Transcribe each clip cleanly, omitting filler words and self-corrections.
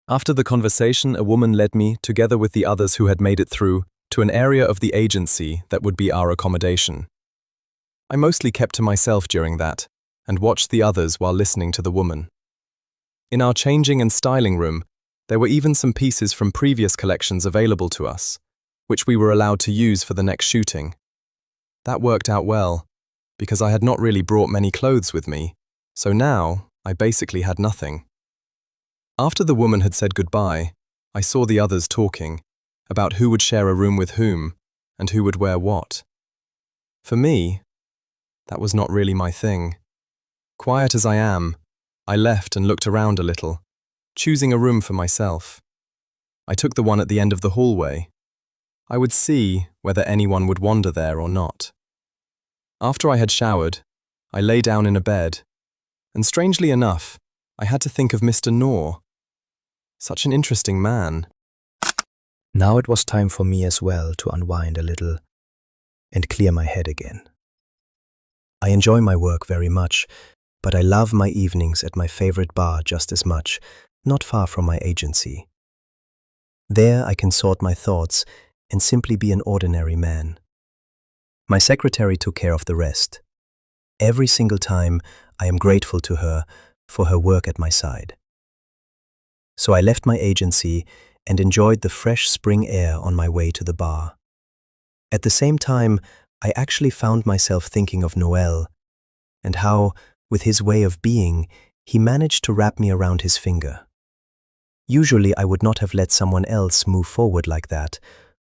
After the conversation, a woman led me, together with the others who had made it through, to an area of the agency that would be our accommodation. I mostly kept to myself during that, and watched the others while listening to the woman. In our changing and styling room, there were even some pieces from previous collections available to us, which we were allowed to use for the next shooting. That worked out well, because I had not really brought many clothes with me, so now I basically had nothing. After the woman had said goodbye, I saw the others talking about who would share a room with whom and who would wear what. For me, that was not really my thing. Quiet as I am, I left and looked around a little, choosing a room for myself. I took the one at the end of the hallway. I would see whether anyone would wander there or not. After I had showered, I lay down in a bed, and strangely enough, I had to think of Mr. Nohr. Such an interesting man. Now it was time for me as well to unwind a little and clear my head again. I enjoy my work very much, but I love my evenings at my favorite bar just as much, not far from my agency. There I can sort my thoughts and simply be an ordinary man. My secretary took care of the rest. Every single time I am grateful to her for her work at my side. So I left my agency and enjoyed the fresh spring air on my way to the bar. At the same time, I actually found myself thinking of Noel and how, with his way of being, he managed to wrap me around his finger. Usually I would not have let someone else move forward like that,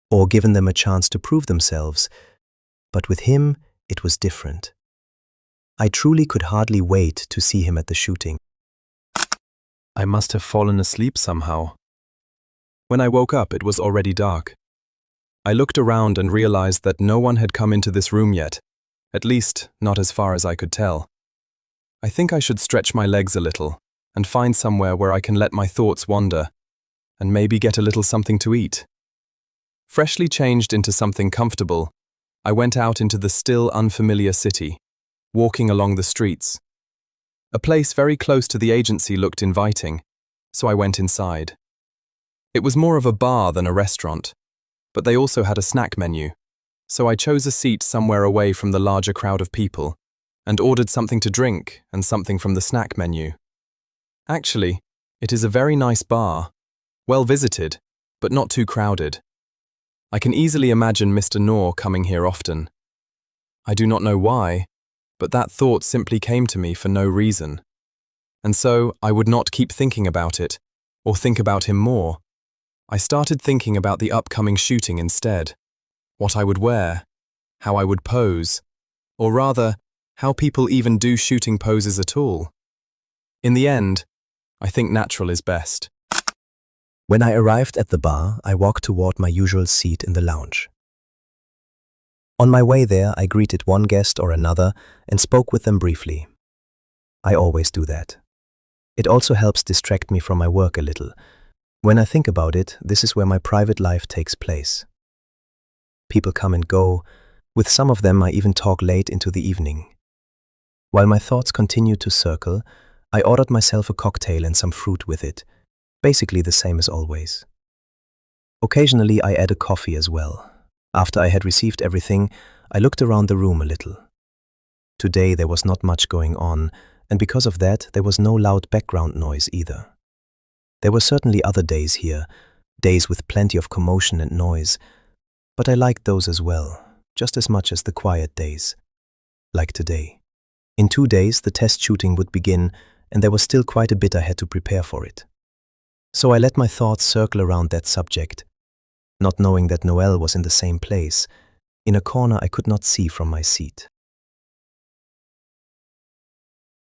or given them a chance to prove themselves, but with him it was different. I truly could hardly wait to see him at the shooting. I must have fallen asleep somehow. When I woke up, it was already dark. I looked around and realized that no one had come into this room yet, at least not as far as I could tell. I think I should stretch my legs a little and find somewhere where I can let my thoughts wander, and maybe get a little something to eat. Freshly changed into something comfortable, I went out into the still unfamiliar city, walking along the streets. A place very close to the agency looked inviting, so I went inside. It was more of a bar than a restaurant, but they also had a snack menu, so I chose a seat somewhere away from the larger crowd of people and ordered something to drink and something from the snack menu. Actually, it is a very nice bar, well visited, but not too crowded. I can easily imagine Mr. Nohr coming here often. I do not know why, but that thought simply came to me for no reason. And so I would not keep thinking about it, or think about him more. I started thinking about the upcoming shooting instead, what I would wear, how I would pose, or rather, how people even do shooting poses at all. In the end, I think natural is best. When I arrived at the bar, I walked toward my usual seat in the lounge. On my way there, I greeted one guest or another and spoke with them briefly. I always do that. It also helps distract me from my work a little. When I think about it, this is where my private life takes place. People come and go. With some of them, I even talk late into the evening. While my thoughts continue to circle, I ordered myself a cocktail and some fruit with it, basically the same as always. Occasionally, I add a coffee as well. After I had received everything, I looked around the room a little. Today, there was not much going on, and because of that, there was no loud background noise either. There were certainly other days here, days with plenty of commotion and noise, but I liked those as well, just as much as the quiet days, like today. In 2 days, the test shooting would begin, and there was still quite a bit I had to prepare for it. So I let my thoughts circle around that subject, not knowing that Noel was in the same place, in a corner I could not see from my seat.